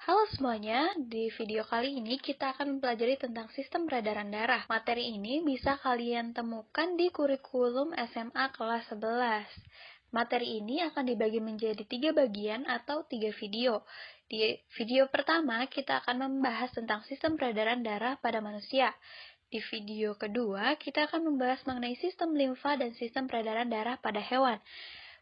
Halo semuanya, di video kali ini kita akan mempelajari tentang sistem peredaran darah. Materi ini bisa kalian temukan di kurikulum SMA kelas 11. Materi ini akan dibagi menjadi 3 bagian atau 3 video. Di video pertama, kita akan membahas tentang sistem peredaran darah pada manusia. Di video kedua, kita akan membahas mengenai sistem limfa dan sistem peredaran darah pada hewan.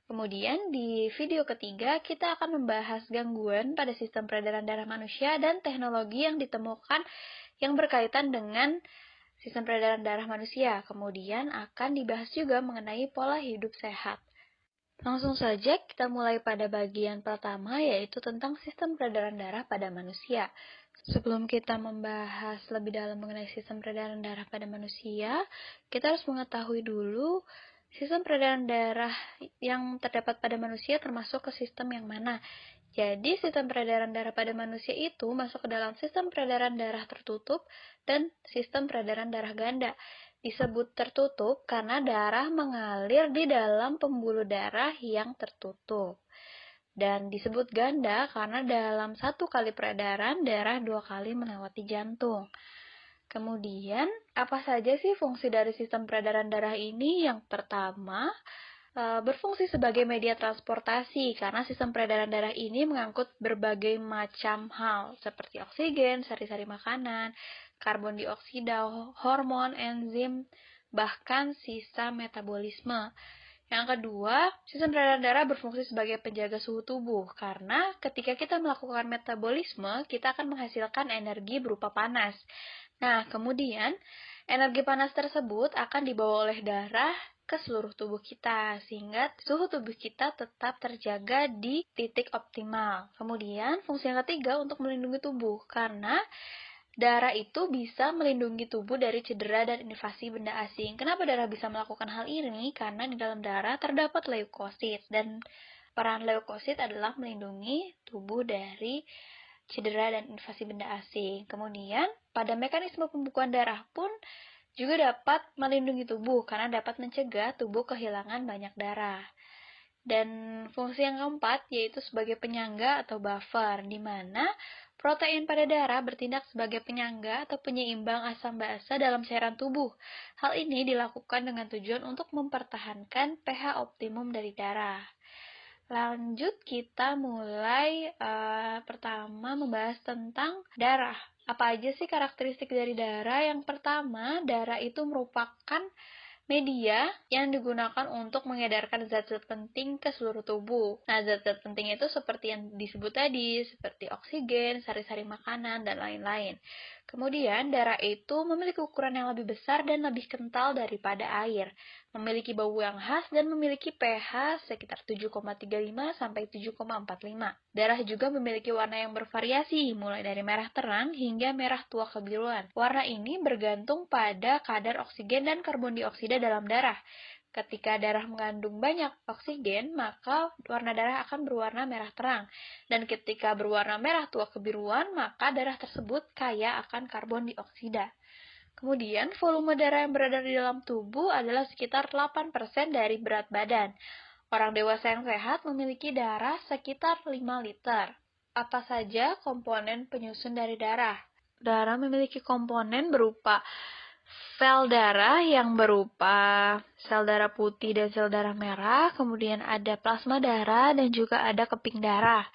Kemudian di video ketiga, kita akan membahas gangguan pada sistem peredaran darah manusia dan teknologi yang ditemukan yang berkaitan dengan sistem peredaran darah manusia. Kemudian akan dibahas juga mengenai pola hidup sehat. Langsung saja kita mulai pada bagian pertama, yaitu tentang sistem peredaran darah pada manusia. Sebelum kita membahas lebih dalam mengenai sistem peredaran darah pada manusia, kita harus mengetahui dulu sistem peredaran darah yang terdapat pada manusia termasuk ke sistem yang mana. Jadi, sistem peredaran darah pada manusia itu masuk ke dalam sistem peredaran darah tertutup dan sistem peredaran darah ganda. Disebut tertutup karena darah mengalir di dalam pembuluh darah yang tertutup. Dan disebut ganda karena dalam satu kali peredaran, darah 2 kali melewati jantung. Kemudian, apa saja sih fungsi dari sistem peredaran darah ini? Yang pertama, berfungsi sebagai media transportasi, karena sistem peredaran darah ini mengangkut berbagai macam hal, seperti oksigen, sari-sari makanan, karbon dioksida, hormon, enzim, bahkan sisa metabolisme. Yang kedua, sistem peredaran darah berfungsi sebagai penjaga suhu tubuh, karena ketika kita melakukan metabolisme, kita akan menghasilkan energi berupa panas. Nah, kemudian energi panas tersebut akan dibawa oleh darah ke seluruh tubuh kita, sehingga suhu tubuh kita tetap terjaga di titik optimal. Kemudian, fungsi yang ketiga untuk melindungi tubuh, karena darah itu bisa melindungi tubuh dari cedera dan invasi benda asing. Kenapa darah bisa melakukan hal ini? Karena di dalam darah terdapat leukosit, dan peran leukosit adalah melindungi tubuh dari cedera dan invasi benda asing. Kemudian, pada mekanisme pembekuan darah pun juga dapat melindungi tubuh karena dapat mencegah tubuh kehilangan banyak darah. Dan fungsi yang keempat yaitu sebagai penyangga atau buffer, di mana protein pada darah bertindak sebagai penyangga atau penyeimbang asam basa dalam cairan tubuh. Hal ini dilakukan dengan tujuan untuk mempertahankan pH optimum dari darah. Lanjut, kita mulai pertama membahas tentang darah. Apa aja sih karakteristik dari darah? Yang pertama, darah itu merupakan media yang digunakan untuk mengedarkan zat-zat penting ke seluruh tubuh. Nah, zat-zat penting itu seperti yang disebut tadi, seperti oksigen, sari-sari makanan, dan lain-lain. Kemudian, darah itu memiliki ukuran yang lebih besar dan lebih kental daripada air, memiliki bau yang khas, dan memiliki pH sekitar 7,35 sampai 7,45. Darah juga memiliki warna yang bervariasi, mulai dari merah terang hingga merah tua kebiruan. Warna ini bergantung pada kadar oksigen dan karbon dioksida dalam darah. Ketika darah mengandung banyak oksigen, maka warna darah akan berwarna merah terang. Dan ketika berwarna merah tua kebiruan, maka darah tersebut kaya akan karbon dioksida. Kemudian, volume darah yang beredar di dalam tubuh adalah sekitar 8% dari berat badan. Orang dewasa yang sehat memiliki darah sekitar 5 liter. Apa saja komponen penyusun dari darah? Darah memiliki komponen berupa sel darah yang berupa sel darah putih dan sel darah merah, kemudian ada plasma darah dan juga ada keping darah.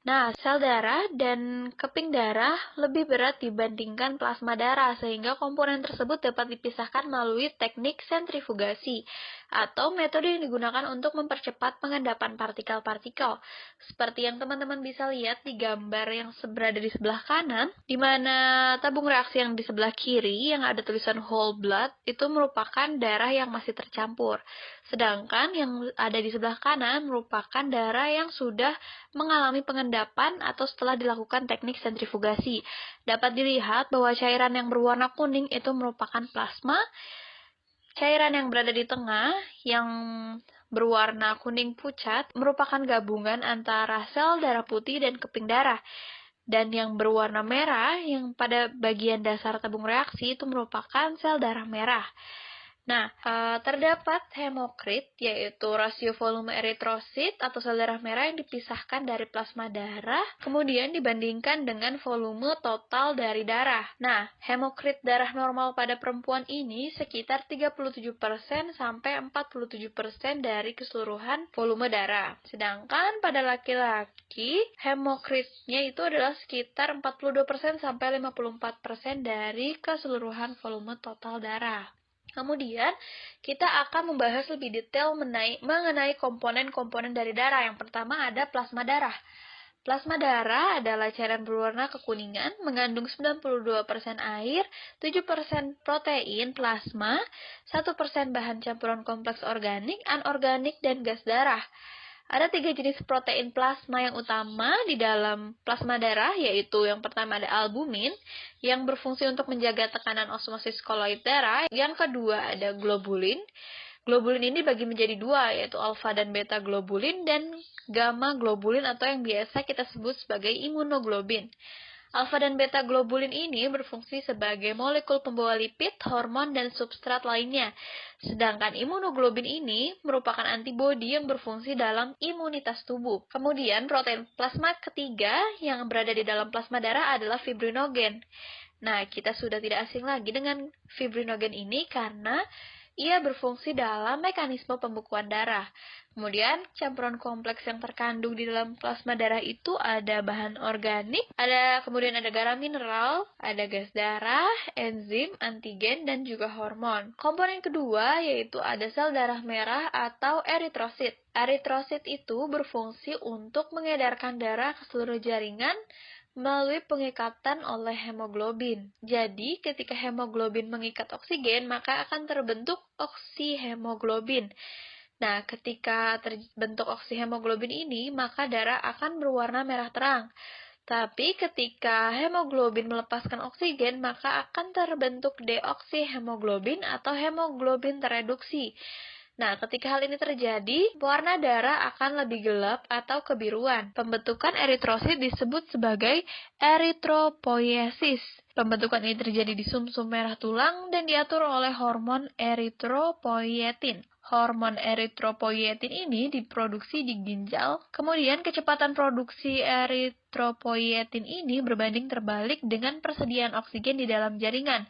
Nah, sel darah dan keping darah lebih berat dibandingkan plasma darah, sehingga komponen tersebut dapat dipisahkan melalui teknik sentrifugasi, atau metode yang digunakan untuk mempercepat pengendapan partikel-partikel. Seperti yang teman-teman bisa lihat di gambar yang berada di sebelah kanan, di mana tabung reaksi yang di sebelah kiri, yang ada tulisan whole blood, itu merupakan darah yang masih tercampur. Sedangkan yang ada di sebelah kanan merupakan darah yang sudah mengalami pengendapan atau setelah dilakukan teknik sentrifugasi. Dapat dilihat bahwa cairan yang berwarna kuning itu merupakan plasma. Cairan yang berada di tengah yang berwarna kuning pucat merupakan gabungan antara sel darah putih dan keping darah. Dan yang berwarna merah yang pada bagian dasar tabung reaksi itu merupakan sel darah merah. Nah, terdapat hemokrit, yaitu rasio volume eritrosit atau sel darah merah yang dipisahkan dari plasma darah, kemudian dibandingkan dengan volume total dari darah. Nah, hemokrit darah normal pada perempuan ini sekitar 37% sampai 47% dari keseluruhan volume darah. Sedangkan pada laki-laki, hemokritnya itu adalah sekitar 42% sampai 54% dari keseluruhan volume total darah. Kemudian, kita akan membahas lebih detail mengenai komponen-komponen dari darah. Yang pertama ada plasma darah. Plasma darah adalah cairan berwarna kekuningan, mengandung 92% air, 7% protein plasma, 1% bahan campuran kompleks organik, anorganik, dan gas darah. Ada 3 jenis protein plasma yang utama di dalam plasma darah, yaitu yang pertama ada albumin, yang berfungsi untuk menjaga tekanan osmosis koloid darah. Yang kedua ada globulin. Globulin ini dibagi menjadi dua, yaitu alfa dan beta globulin dan gamma globulin atau yang biasa kita sebut sebagai imunoglobin. Alfa dan beta globulin ini berfungsi sebagai molekul pembawa lipid, hormon, dan substrat lainnya. Sedangkan imunoglobin ini merupakan antibodi yang berfungsi dalam imunitas tubuh. Kemudian protein plasma ketiga yang berada di dalam plasma darah adalah fibrinogen. Nah, kita sudah tidak asing lagi dengan fibrinogen ini karena ia berfungsi dalam mekanisme pembekuan darah. Kemudian, campuran kompleks yang terkandung di dalam plasma darah itu ada bahan organik, kemudian ada garam mineral, ada gas darah, enzim, antigen, dan juga hormon. Komponen kedua yaitu ada sel darah merah atau eritrosit. Eritrosit itu berfungsi untuk mengedarkan darah ke seluruh jaringan melalui pengikatan oleh hemoglobin. Jadi, ketika hemoglobin mengikat oksigen, maka akan terbentuk oksihemoglobin. Nah, ketika terbentuk oksihemoglobin ini, maka darah akan berwarna merah terang. Tapi ketika hemoglobin melepaskan oksigen, maka akan terbentuk deoksihemoglobin atau hemoglobin tereduksi. Nah, ketika hal ini terjadi, warna darah akan lebih gelap atau kebiruan. Pembentukan eritrosit disebut sebagai eritropoiesis. Pembentukan ini terjadi di sumsum merah tulang dan diatur oleh hormon eritropoietin. Hormon eritropoietin ini diproduksi di ginjal. Kemudian kecepatan produksi eritropoietin ini berbanding terbalik dengan persediaan oksigen di dalam jaringan.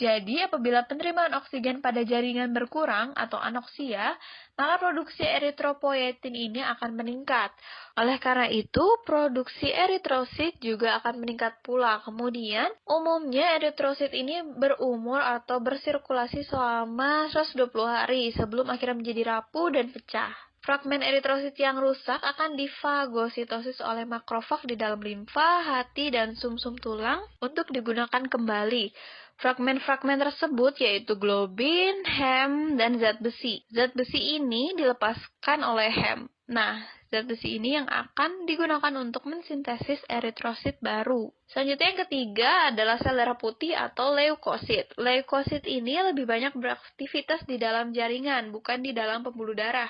Jadi, apabila penerimaan oksigen pada jaringan berkurang atau anoksia, maka produksi eritropoietin ini akan meningkat. Oleh karena itu, produksi eritrosit juga akan meningkat pula. Kemudian, umumnya eritrosit ini berumur atau bersirkulasi selama 120 hari sebelum akhirnya menjadi rapuh dan pecah. Fragmen eritrosit yang rusak akan difagositosis oleh makrofag di dalam limfa, hati, dan sumsum tulang untuk digunakan kembali. Fragmen-fragmen tersebut yaitu globin, hem, dan zat besi. Zat besi ini dilepaskan oleh hem. Nah, zat besi ini yang akan digunakan untuk mensintesis eritrosit baru. Selanjutnya yang ketiga adalah sel darah putih atau leukosit. Leukosit ini lebih banyak beraktivitas di dalam jaringan, bukan di dalam pembuluh darah.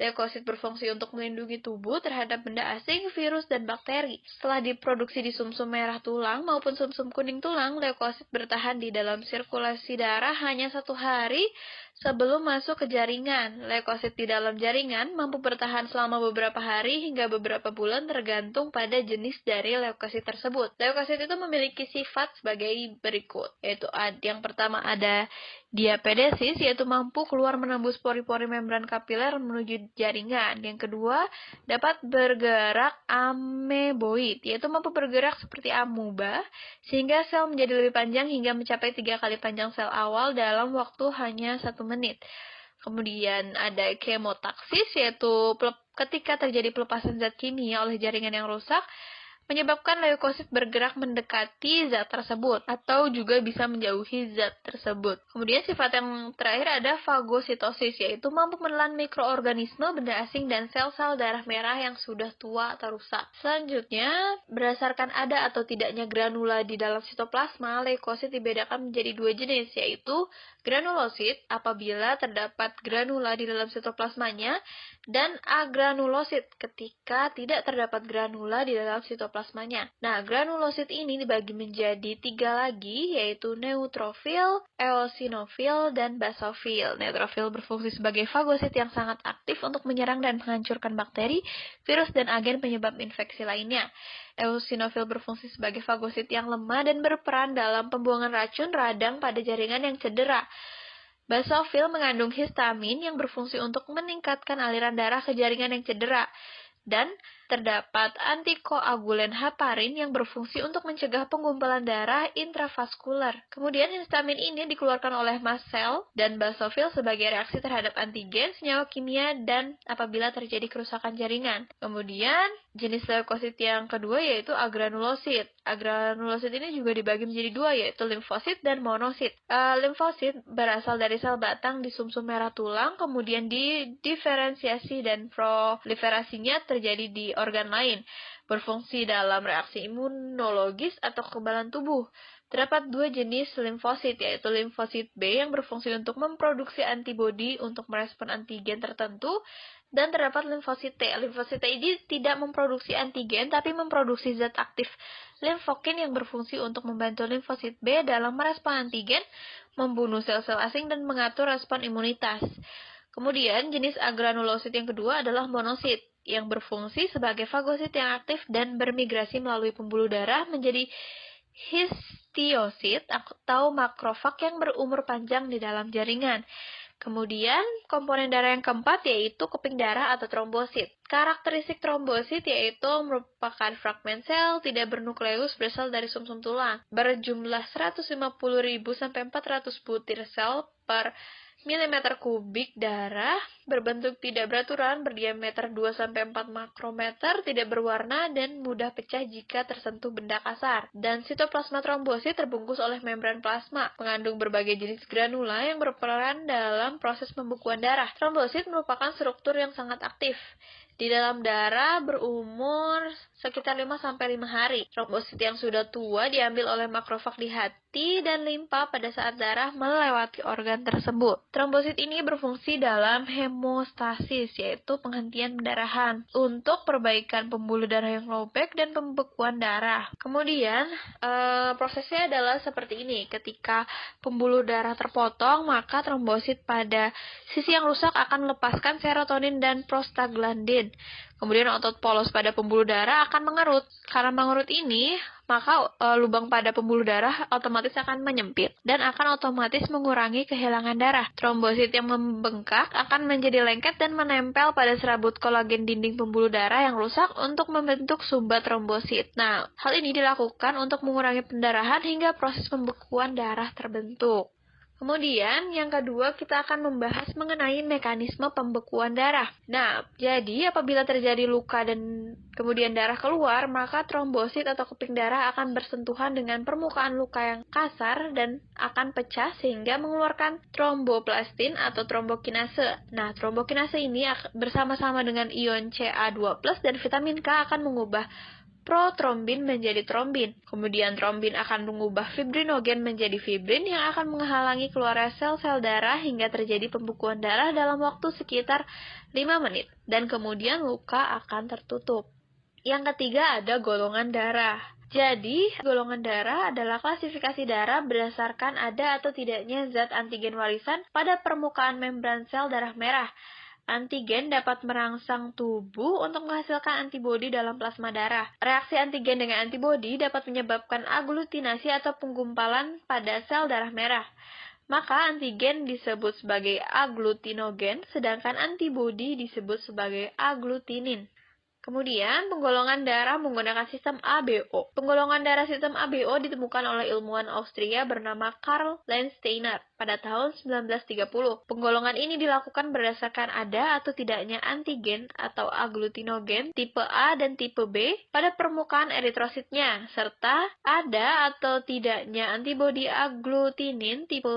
Leukosit berfungsi untuk melindungi tubuh terhadap benda asing, virus, dan bakteri. Setelah diproduksi di sumsum merah tulang maupun sumsum kuning tulang, leukosit bertahan di dalam sirkulasi darah hanya 1 hari sebelum masuk ke jaringan. Leukosit di dalam jaringan mampu bertahan selama beberapa hari hingga beberapa bulan tergantung pada jenis dari leukosit tersebut. Leukosit itu memiliki sifat sebagai berikut, yaitu yang pertama ada diapedesis, yaitu mampu keluar menembus pori-pori membran kapiler menuju jaringan. Yang kedua, dapat bergerak ameboid, yaitu mampu bergerak seperti amuba, sehingga sel menjadi lebih panjang hingga mencapai 3 kali panjang sel awal dalam waktu hanya 1 menit. Kemudian ada kemotaksis, yaitu ketika terjadi pelepasan zat kimia oleh jaringan yang rusak, menyebabkan leukosit bergerak mendekati zat tersebut atau juga bisa menjauhi zat tersebut. Kemudian sifat yang terakhir ada fagositosis, yaitu mampu menelan mikroorganisme, benda asing, dan sel-sel darah merah yang sudah tua atau rusak. Selanjutnya, berdasarkan ada atau tidaknya granula di dalam sitoplasma, leukosit dibedakan menjadi 2 jenis, yaitu Granulosit apabila terdapat granula di dalam sitoplasmanya, dan agranulosit ketika tidak terdapat granula di dalam sitoplasmanya. Nah, granulosit ini dibagi menjadi 3 lagi, yaitu neutrofil, eosinofil, dan basofil. Neutrofil berfungsi sebagai fagosit yang sangat aktif untuk menyerang dan menghancurkan bakteri, virus, dan agen penyebab infeksi lainnya. Eosinofil berfungsi sebagai fagosit yang lemah dan berperan dalam pembuangan racun radang pada jaringan yang cedera. Basofil mengandung histamin yang berfungsi untuk meningkatkan aliran darah ke jaringan yang cedera. Dan terdapat antikoagulen heparin yang berfungsi untuk mencegah pengumpulan darah intravaskular. Kemudian histamin ini dikeluarkan oleh mast sel dan basofil sebagai reaksi terhadap antigen, senyawa kimia, dan apabila terjadi kerusakan jaringan. Kemudian jenis leukosit yang kedua yaitu agranulosit. Agranulosit ini juga dibagi menjadi 2, yaitu limfosit dan monosit. Limfosit berasal dari sel batang di sumsum merah tulang, kemudian didiferensiasi dan proliferasinya terjadi di organ lain, berfungsi dalam reaksi imunologis atau kekebalan tubuh. Terdapat 2 jenis limfosit, yaitu limfosit B yang berfungsi untuk memproduksi antibodi untuk merespon antigen tertentu, dan terdapat limfosit T. Limfosit T ini tidak memproduksi antigen, tapi memproduksi zat aktif limfokin yang berfungsi untuk membantu limfosit B dalam merespon antigen, membunuh sel-sel asing, dan mengatur respon imunitas. Kemudian, jenis agranulosit yang kedua adalah monosit, yang berfungsi sebagai fagosit yang aktif dan bermigrasi melalui pembuluh darah menjadi histiosit atau makrofag yang berumur panjang di dalam jaringan. Kemudian, komponen darah yang keempat yaitu keping darah atau trombosit. Karakteristik trombosit yaitu merupakan fragmen sel tidak bernukleus berasal dari sumsum tulang, berjumlah 150.000 sampai 400 butir sel per milimeter kubik darah, berbentuk tidak beraturan, berdiameter 2-4 makrometer, tidak berwarna, dan mudah pecah jika tersentuh benda kasar. Dan sitoplasma trombosit terbungkus oleh membran plasma, mengandung berbagai jenis granula yang berperan dalam proses pembekuan darah. Trombosit merupakan struktur yang sangat aktif di dalam darah, berumur sekitar 5-5 hari. Trombosit yang sudah tua diambil oleh makrofag di hati dan limpa pada saat darah melewati organ tersebut. Trombosit ini berfungsi dalam hemostasis, yaitu penghentian pendarahan, untuk perbaikan pembuluh darah yang lobek dan pembekuan darah. Kemudian, prosesnya adalah seperti ini. Ketika pembuluh darah terpotong, maka trombosit pada sisi yang rusak akan melepaskan serotonin dan prostaglandin. Kemudian otot polos pada pembuluh darah akan mengerut. Karena mengerut ini, maka lubang pada pembuluh darah otomatis akan menyempit dan akan otomatis mengurangi kehilangan darah. Trombosit yang membengkak akan menjadi lengket dan menempel pada serabut kolagen dinding pembuluh darah yang rusak untuk membentuk sumbat trombosit. Nah, hal ini dilakukan untuk mengurangi pendarahan hingga proses pembekuan darah terbentuk. Kemudian, yang kedua, kita akan membahas mengenai mekanisme pembekuan darah. Nah, jadi apabila terjadi luka dan kemudian darah keluar, maka trombosit atau keping darah akan bersentuhan dengan permukaan luka yang kasar dan akan pecah sehingga mengeluarkan tromboplastin atau trombokinase. Nah, trombokinase ini bersama-sama dengan ion Ca2+ dan vitamin K akan mengubah protrombin menjadi trombin. Kemudian trombin akan mengubah fibrinogen menjadi fibrin yang akan menghalangi keluarnya sel-sel darah hingga terjadi pembekuan darah dalam waktu sekitar 5 menit. Dan kemudian luka akan tertutup. Yang ketiga ada golongan darah. Jadi, golongan darah adalah klasifikasi darah berdasarkan ada atau tidaknya zat antigen warisan pada permukaan membran sel darah merah. Antigen dapat merangsang tubuh untuk menghasilkan antibodi dalam plasma darah. Reaksi antigen dengan antibodi dapat menyebabkan aglutinasi atau penggumpalan pada sel darah merah. Maka antigen disebut sebagai aglutinogen, sedangkan antibodi disebut sebagai aglutinin. Kemudian, penggolongan darah menggunakan sistem ABO. Penggolongan darah sistem ABO ditemukan oleh ilmuwan Austria bernama Karl Landsteiner pada tahun 1930. Penggolongan ini dilakukan berdasarkan ada atau tidaknya antigen atau aglutinogen tipe A dan tipe B pada permukaan eritrositnya, serta ada atau tidaknya antibodi aglutinin tipe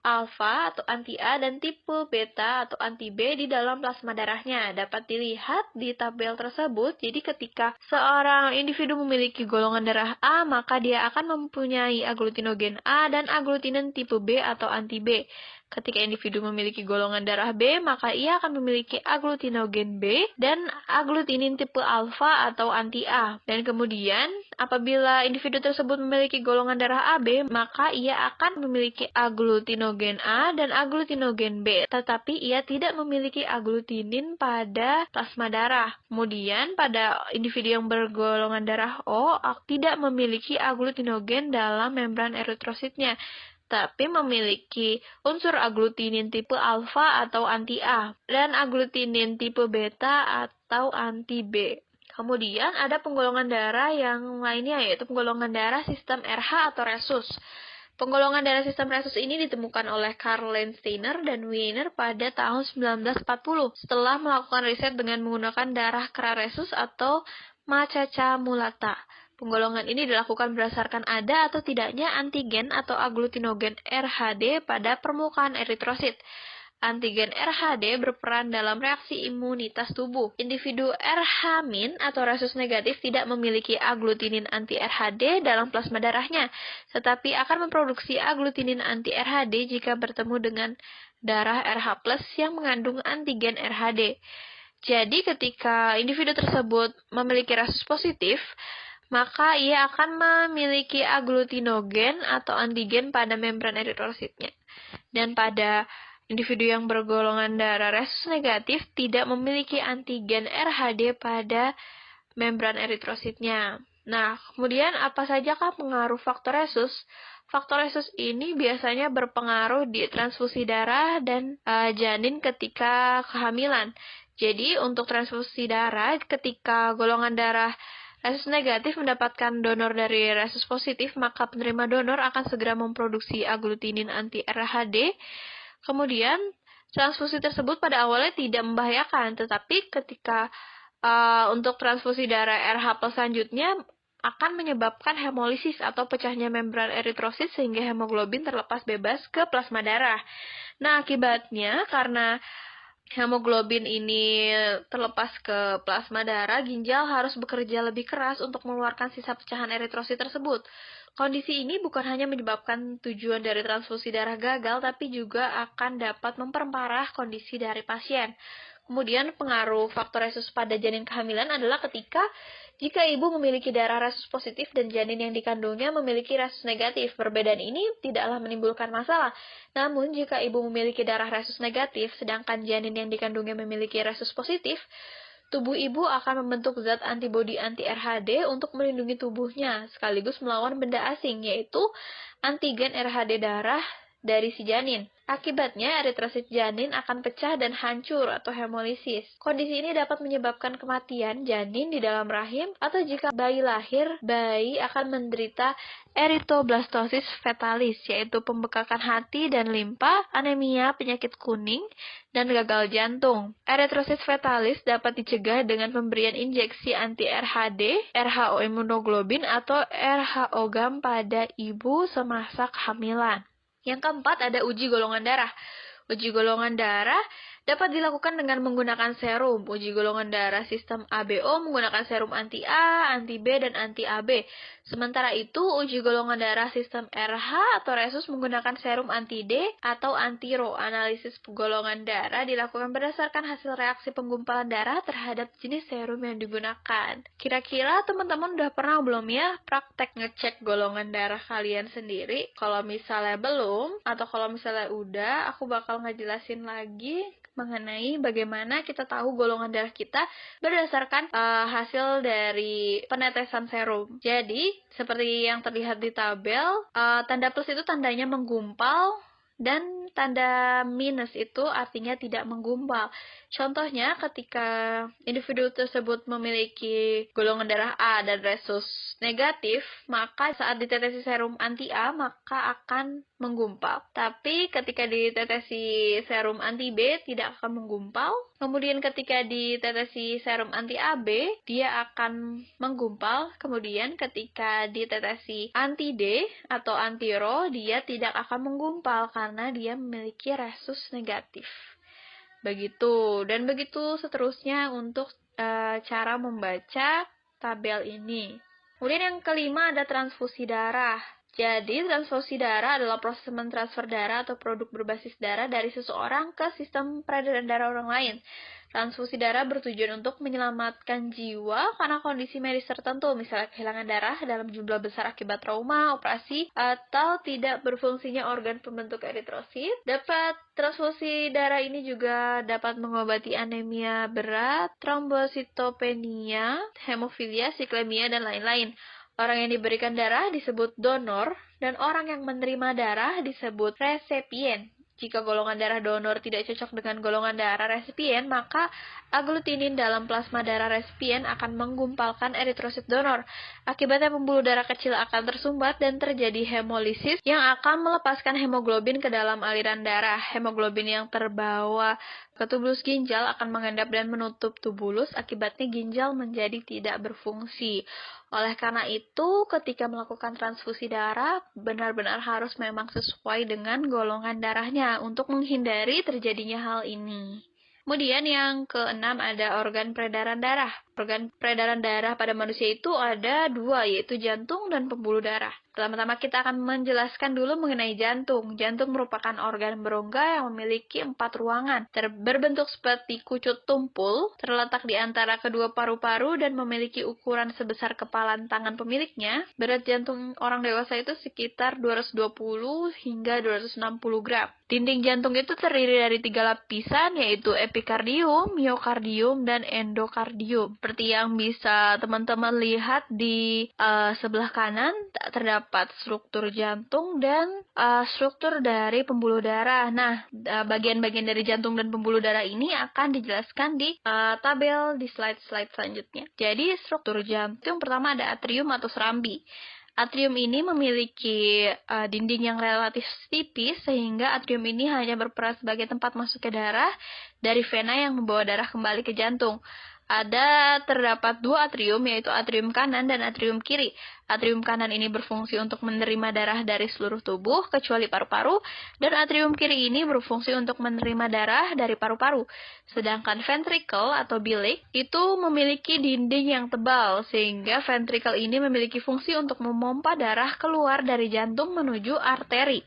alfa atau anti A dan tipe beta atau anti B di dalam plasma darahnya. Dapat dilihat di tabel tersebut. Jadi ketika seorang individu memiliki golongan darah A, maka dia akan mempunyai aglutinogen A dan aglutinin tipe B atau anti B. Ketika individu memiliki golongan darah B, maka ia akan memiliki aglutinogen B dan agglutinin tipe alfa atau anti A. Dan kemudian, apabila individu tersebut memiliki golongan darah AB, maka ia akan memiliki agglutinogen A dan agglutinogen B, tetapi ia tidak memiliki agglutinin pada plasma darah. Kemudian, pada individu yang bergolongan darah O, tidak memiliki agglutinogen dalam membran eritrositnya, tapi memiliki unsur agglutinin tipe alfa atau anti A dan agglutinin tipe beta atau anti B. Kemudian ada penggolongan darah yang lainnya, yaitu penggolongan darah sistem RH atau resus. Penggolongan darah sistem resus ini ditemukan oleh Karl Landsteiner dan Wiener pada tahun 1940 setelah melakukan riset dengan menggunakan darah kera resus atau macaca mulata. Penggolongan ini dilakukan berdasarkan ada atau tidaknya antigen atau agglutinogen RHD pada permukaan eritrosit. Antigen RHD berperan dalam reaksi imunitas tubuh. Individu RH- atau resus negatif tidak memiliki agglutinin anti-RHD dalam plasma darahnya, tetapi akan memproduksi agglutinin anti-RHD jika bertemu dengan darah RH+ yang mengandung antigen RHD. Jadi ketika individu tersebut memiliki resus positif, maka ia akan memiliki agglutinogen atau antigen pada membran eritrositnya. Dan pada individu yang bergolongan darah resus negatif tidak memiliki antigen RHD pada membran eritrositnya. Nah, kemudian apa sajakah pengaruh faktor resus? Faktor resus ini biasanya berpengaruh di transfusi darah dan janin ketika kehamilan. Jadi, untuk transfusi darah, ketika golongan darah resus negatif mendapatkan donor dari resus positif, maka penerima donor akan segera memproduksi agglutinin anti-RHD. Kemudian, transfusi tersebut pada awalnya tidak membahayakan, tetapi ketika untuk transfusi darah RH+ selanjutnya akan menyebabkan hemolisis atau pecahnya membran eritrosit sehingga hemoglobin terlepas bebas ke plasma darah. Nah, akibatnya karena hemoglobin ini terlepas ke plasma darah, ginjal harus bekerja lebih keras untuk mengeluarkan sisa pecahan eritrosit tersebut. Kondisi ini bukan hanya menyebabkan tujuan dari transfusi darah gagal, tapi juga akan dapat memperparah kondisi dari pasien. Kemudian pengaruh faktor resus pada janin kehamilan adalah jika ibu memiliki darah resus positif dan janin yang dikandungnya memiliki resus negatif. Perbedaan ini tidaklah menimbulkan masalah. Namun, jika ibu memiliki darah resus negatif, sedangkan janin yang dikandungnya memiliki resus positif, tubuh ibu akan membentuk zat antibodi anti-RHD untuk melindungi tubuhnya, sekaligus melawan benda asing, yaitu antigen RHD darah dari si janin. Akibatnya, eritrosit janin akan pecah dan hancur atau hemolisis. Kondisi ini dapat menyebabkan kematian janin di dalam rahim, atau jika bayi lahir, bayi akan menderita erythoblastosis fetalis, yaitu pembekakan hati dan limpa, anemia, penyakit kuning, dan gagal jantung. Erythrosis fetalis dapat dicegah dengan pemberian injeksi anti-RHD, RHO imunoglobin, atau RHO GAM pada ibu semasa kehamilan. Yang keempat, ada uji golongan darah. Uji golongan darah dapat dilakukan dengan menggunakan serum. Uji golongan darah sistem ABO menggunakan serum anti-A, anti-B, dan anti-AB. Sementara itu, uji golongan darah sistem RH atau resus menggunakan serum anti-D atau anti-Rho. Analisis golongan darah dilakukan berdasarkan hasil reaksi penggumpalan darah terhadap jenis serum yang digunakan. Kira-kira teman-teman udah pernah belum ya praktek ngecek golongan darah kalian sendiri? Kalau misalnya belum, atau kalau misalnya udah, aku bakal ngejelasin lagi mengenai bagaimana kita tahu golongan darah kita berdasarkan hasil dari penetesan serum. Jadi, seperti yang terlihat di tabel, tanda plus itu tandanya menggumpal, dan tanda minus itu artinya tidak menggumpal. Contohnya, ketika individu tersebut memiliki golongan darah A dan resus negatif, maka saat ditetesi serum anti-A, maka akan menggumpal. Tapi ketika ditetesi serum anti-B, tidak akan menggumpal. Kemudian ketika ditetesi serum anti-AB, dia akan menggumpal. Kemudian ketika ditetesi anti-D atau anti-Rho, dia tidak akan menggumpal karena dia memiliki resus negatif. Begitu, dan begitu seterusnya untuk cara membaca tabel ini. Kemudian yang kelima ada transfusi darah. Jadi, transfusi darah adalah proses mentransfer darah atau produk berbasis darah dari seseorang ke sistem peredaran darah orang lain. Transfusi darah bertujuan untuk menyelamatkan jiwa karena kondisi medis tertentu, misalnya kehilangan darah dalam jumlah besar akibat trauma, operasi, atau tidak berfungsinya organ pembentuk eritrosit. Transfusi darah ini juga dapat mengobati anemia berat, trombositopenia, hemofilia, siklemia, dan lain-lain. Orang yang diberikan darah disebut donor, dan orang yang menerima darah disebut resipien. Jika golongan darah donor tidak cocok dengan golongan darah resipien, maka aglutinin dalam plasma darah resipien akan menggumpalkan eritrosit donor. Akibatnya pembuluh darah kecil akan tersumbat dan terjadi hemolisis yang akan melepaskan hemoglobin ke dalam aliran darah. Hemoglobin yang terbawa ke tubulus ginjal akan mengendap dan menutup tubulus, akibatnya ginjal menjadi tidak berfungsi. Oleh karena itu, ketika melakukan transfusi darah, benar-benar harus memang sesuai dengan golongan darahnya untuk menghindari terjadinya hal ini. Kemudian yang keenam ada organ peredaran darah. Organ peredaran darah pada manusia itu ada dua, yaitu jantung dan pembuluh darah. Pertama-tama kita akan menjelaskan dulu mengenai jantung. Jantung merupakan organ berongga yang memiliki 4 ruangan. Berbentuk seperti kucut tumpul, terletak di antara kedua paru-paru dan memiliki ukuran sebesar kepalan tangan pemiliknya. Berat jantung orang dewasa itu sekitar 220 hingga 260 gram. Dinding jantung itu terdiri dari 3 lapisan, yaitu epikardium, miokardium, dan endokardium. Seperti yang bisa teman-teman lihat di sebelah kanan, terdapat struktur jantung dan struktur dari pembuluh darah. Nah, bagian-bagian dari jantung dan pembuluh darah ini akan dijelaskan di tabel di slide-slide selanjutnya. Jadi, struktur jantung pertama ada atrium atau serambi. Atrium ini memiliki dinding yang relatif tipis, sehingga atrium ini hanya berperan sebagai tempat masuknya darah dari vena yang membawa darah kembali ke jantung. Terdapat 2 atrium, yaitu atrium kanan dan atrium kiri. Atrium kanan ini berfungsi untuk menerima darah dari seluruh tubuh, kecuali paru-paru, dan atrium kiri ini berfungsi untuk menerima darah dari paru-paru. Sedangkan ventricle atau bilik itu memiliki dinding yang tebal, sehingga ventricle ini memiliki fungsi untuk memompa darah keluar dari jantung menuju arteri.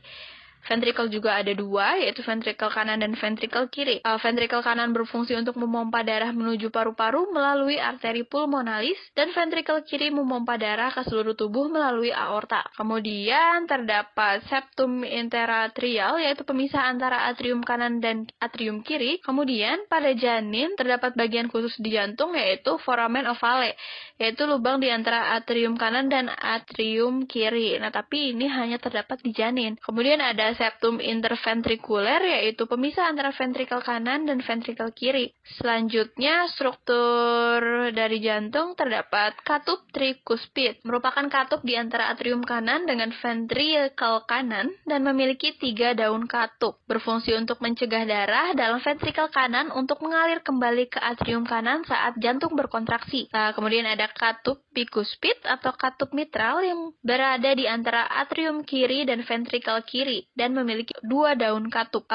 Ventricle juga ada 2, yaitu ventricle kanan dan ventricle kiri. Ventricle kanan berfungsi untuk memompa darah menuju paru-paru melalui arteri pulmonalis, dan ventricle kiri memompa darah ke seluruh tubuh melalui aorta. Kemudian terdapat septum interatrial, yaitu pemisah antara atrium kanan dan atrium kiri. Kemudian pada janin terdapat bagian khusus di jantung, yaitu foramen ovale, yaitu lubang di antara atrium kanan dan atrium kiri. Nah, tapi ini hanya terdapat di janin. Kemudian ada septum interventrikuler, yaitu pemisah antara ventrikel kanan dan ventrikel kiri. Selanjutnya, struktur dari jantung terdapat katup trikuspid, merupakan katup di antara atrium kanan dengan ventrikel kanan dan memiliki 3 daun katup. Berfungsi untuk mencegah darah dalam ventrikel kanan untuk mengalir kembali ke atrium kanan saat jantung berkontraksi. Kemudian ada katup bikuspid atau katup mitral yang berada di antara atrium kiri dan ventrikel kiri dan memiliki 2 daun katup.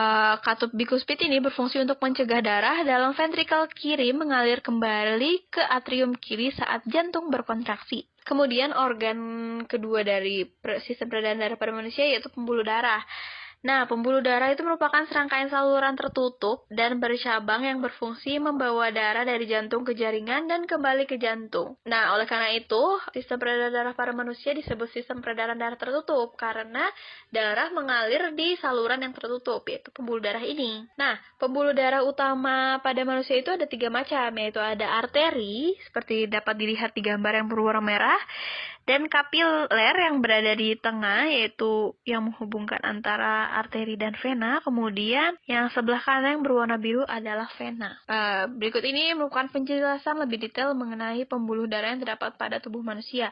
Katup bikuspid ini berfungsi untuk mencegah darah dalam ventrikel kiri mengalir kembali ke atrium kiri saat jantung berkontraksi. Kemudian organ kedua dari sistem peredaran darah pada manusia yaitu pembuluh darah. Nah, pembuluh darah itu merupakan serangkaian saluran tertutup dan bercabang yang berfungsi membawa darah dari jantung ke jaringan dan kembali ke jantung. Nah, oleh karena itu, sistem peredaran darah pada manusia disebut sistem peredaran darah tertutup karena darah mengalir di saluran yang tertutup, yaitu pembuluh darah ini. Nah, pembuluh darah utama pada manusia itu ada 3 macam, yaitu ada arteri, seperti dapat dilihat di gambar yang berwarna merah, dan kapiler yang berada di tengah, yaitu yang menghubungkan antara arteri dan vena. Kemudian yang sebelah kanan yang berwarna biru adalah vena. Berikut ini merupakan penjelasan lebih detail mengenai pembuluh darah yang terdapat pada tubuh manusia.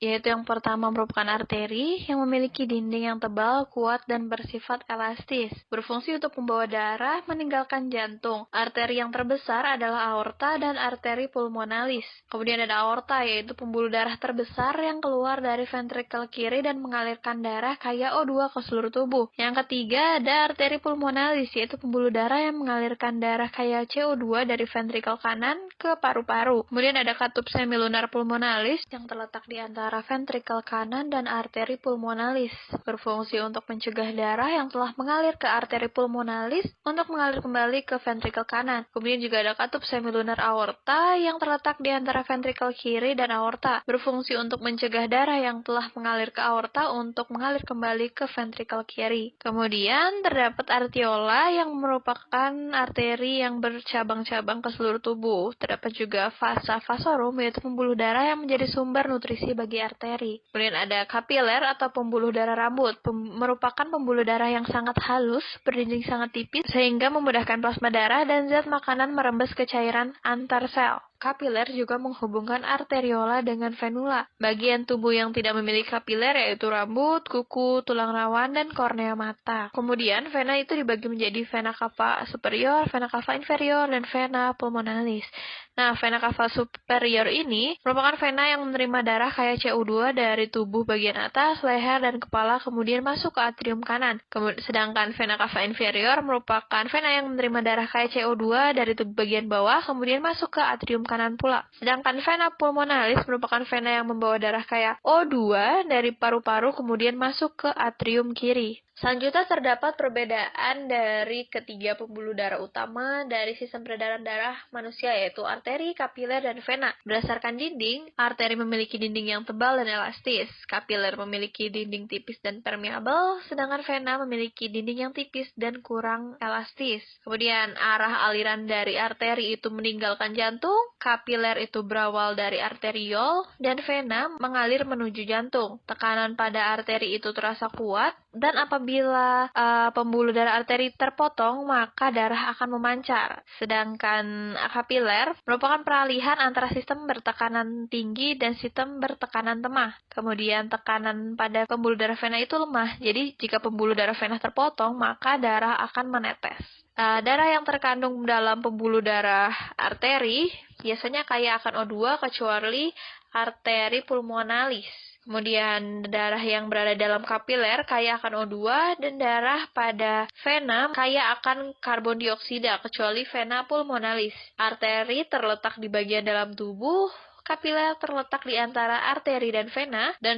Yaitu yang pertama merupakan arteri yang memiliki dinding yang tebal, kuat, dan bersifat elastis. Berfungsi untuk membawa darah meninggalkan jantung. Arteri yang terbesar adalah aorta dan arteri pulmonalis. Kemudian ada aorta, yaitu pembuluh darah terbesar yang keluar dari ventrikel kiri dan mengalirkan darah kaya O2 ke seluruh tubuh. Yang ketiga ada arteri pulmonalis, yaitu pembuluh darah yang mengalirkan darah kaya CO2 dari ventrikel kanan ke paru-paru. Kemudian ada katup semilunar pulmonalis yang terletak di antara antara ventrikel kanan dan arteri pulmonalis, berfungsi untuk mencegah darah yang telah mengalir ke arteri pulmonalis untuk mengalir kembali ke ventrikel kanan. Kemudian juga ada katup semilunar aorta yang terletak di antara ventrikel kiri dan aorta, berfungsi untuk mencegah darah yang telah mengalir ke aorta untuk mengalir kembali ke ventrikel kiri. Kemudian terdapat arteriola yang merupakan arteri yang bercabang-cabang ke seluruh tubuh. Terdapat juga vasa vasorum, yaitu pembuluh darah yang menjadi sumber nutrisi bagi arteri. Kemudian ada kapiler atau pembuluh darah rambut, merupakan pembuluh darah yang sangat halus, berdinding sangat tipis, sehingga memudahkan plasma darah dan zat makanan merembes ke cairan antar sel. Kapiler juga menghubungkan arteriola dengan venula. Bagian tubuh yang tidak memiliki kapiler yaitu rambut, kuku, tulang rawan, dan kornea mata. Kemudian, vena itu dibagi menjadi vena cava superior, vena cava inferior, dan vena pulmonalis. Nah, vena cava superior ini merupakan vena yang menerima darah kayak CO2 dari tubuh bagian atas, leher, dan kepala, kemudian masuk ke atrium kanan. Sedangkan vena cava inferior merupakan vena yang menerima darah kayak CO2 dari tubuh bagian bawah, kemudian masuk ke atrium kanan pula. Sedangkan vena pulmonalis merupakan vena yang membawa darah kayak O2 dari paru-paru, kemudian masuk ke atrium kiri. Selanjutnya terdapat perbedaan dari ketiga pembuluh darah utama dari sistem peredaran darah manusia, yaitu arteri, kapiler, dan vena. Berdasarkan dinding, arteri memiliki dinding yang tebal dan elastis, kapiler memiliki dinding tipis dan permeabel, sedangkan vena memiliki dinding yang tipis dan kurang elastis. Kemudian arah aliran dari arteri itu meninggalkan jantung, kapiler itu berawal dari arteriol, dan vena mengalir menuju jantung. Tekanan pada arteri itu terasa kuat, dan apabila pembuluh darah arteri terpotong, maka darah akan memancar. Sedangkan kapiler merupakan peralihan antara sistem bertekanan tinggi dan sistem bertekanan lemah. Kemudian tekanan pada pembuluh darah vena itu lemah. Jadi jika pembuluh darah vena terpotong, maka darah akan menetes. Darah yang terkandung dalam pembuluh darah arteri biasanya kaya akan O2 kecuali arteri pulmonalis. Kemudian darah yang berada dalam kapiler kaya akan O2 dan darah pada vena kaya akan karbon dioksida kecuali vena pulmonalis. Arteri terletak di bagian dalam tubuh, kapiler terletak di antara arteri dan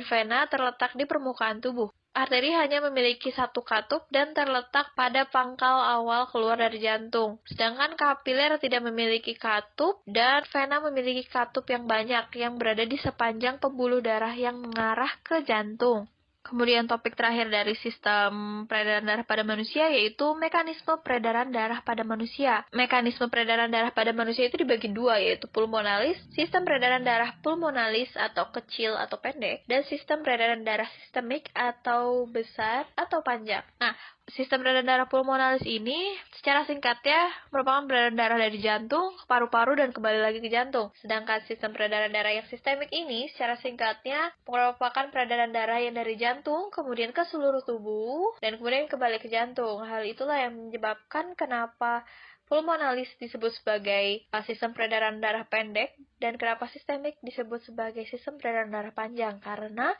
vena terletak di permukaan tubuh. Arteri hanya memiliki satu katup dan terletak pada pangkal awal keluar dari jantung. Sedangkan kapiler tidak memiliki katup dan vena memiliki katup yang banyak yang berada di sepanjang pembuluh darah yang mengarah ke jantung. Kemudian topik terakhir dari sistem peredaran darah pada manusia yaitu mekanisme peredaran darah pada manusia. Mekanisme peredaran darah pada manusia itu dibagi dua, yaitu pulmonalis, sistem peredaran darah pulmonalis atau kecil atau pendek, dan sistem peredaran darah sistemik atau besar atau panjang. Nah, sistem peredaran darah pulmonalis ini secara singkatnya merupakan peredaran darah dari jantung ke paru-paru dan kembali lagi ke jantung. Sedangkan sistem peredaran darah yang sistemik ini secara singkatnya merupakan peredaran darah yang dari jantung kemudian ke seluruh tubuh dan kemudian kembali ke jantung. Hal itulah yang menyebabkan kenapa pulmonalis disebut sebagai sistem peredaran darah pendek dan kenapa sistemik disebut sebagai sistem peredaran darah panjang, karena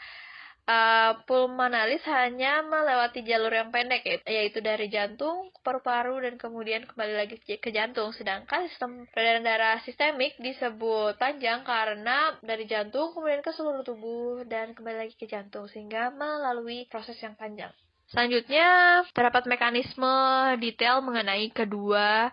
pulmonalis hanya melewati jalur yang pendek, yaitu dari jantung ke paru-paru dan kemudian kembali lagi ke jantung. Sedangkan sistem peredaran darah sistemik disebut panjang karena dari jantung kemudian ke seluruh tubuh dan kembali lagi ke jantung, sehingga melalui proses yang panjang. Selanjutnya, terdapat mekanisme detail mengenai kedua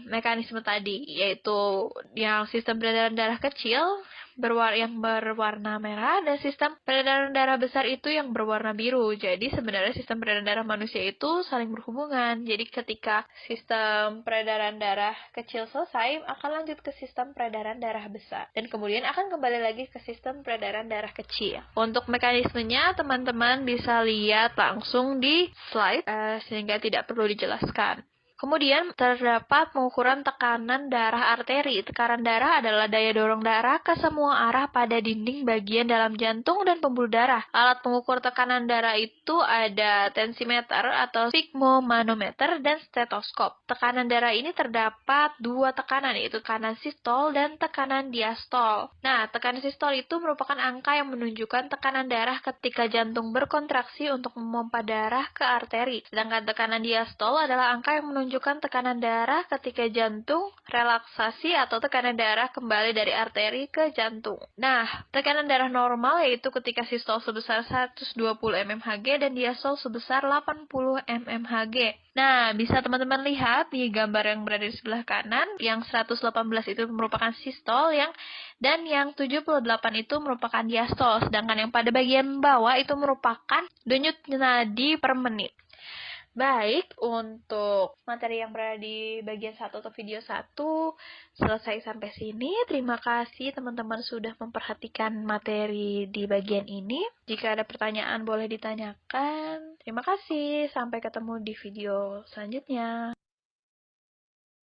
mekanisme tadi, yaitu yang sistem peredaran darah kecil yang berwarna merah dan sistem peredaran darah besar itu yang berwarna biru. Jadi sebenarnya sistem peredaran darah manusia itu saling berhubungan. Jadi ketika sistem peredaran darah kecil selesai, akan lanjut ke sistem peredaran darah besar. Dan kemudian akan kembali lagi ke sistem peredaran darah kecil. Untuk mekanismenya, teman-teman bisa lihat langsung di slide, sehingga tidak perlu dijelaskan. Kemudian terdapat pengukuran tekanan darah arteri. Tekanan darah adalah daya dorong darah ke semua arah pada dinding bagian dalam jantung dan pembuluh darah. Alat pengukur tekanan darah itu ada tensimeter atau sphygmomanometer dan stetoskop. Tekanan darah ini terdapat dua tekanan, yaitu tekanan sistol dan tekanan diastol. Nah, tekanan sistol itu merupakan angka yang menunjukkan tekanan darah ketika jantung berkontraksi untuk memompa darah ke arteri. Sedangkan tekanan diastol adalah angka yang menunjukkan menunjukkan tekanan darah ketika jantung relaksasi atau tekanan darah kembali dari arteri ke jantung. Nah, tekanan darah normal yaitu ketika sistol sebesar 120 mmHg dan diastol sebesar 80 mmHg. Nah, bisa teman-teman lihat di gambar yang berada di sebelah kanan, yang 118 itu merupakan sistol, dan yang 78 itu merupakan diastol, sedangkan yang pada bagian bawah itu merupakan denyut nadi per menit. Baik, untuk materi yang berada di bagian 1 atau video 1 selesai sampai sini. Terima kasih teman-teman sudah memperhatikan materi di bagian ini. Jika ada pertanyaan boleh ditanyakan. Terima kasih, sampai ketemu di video selanjutnya.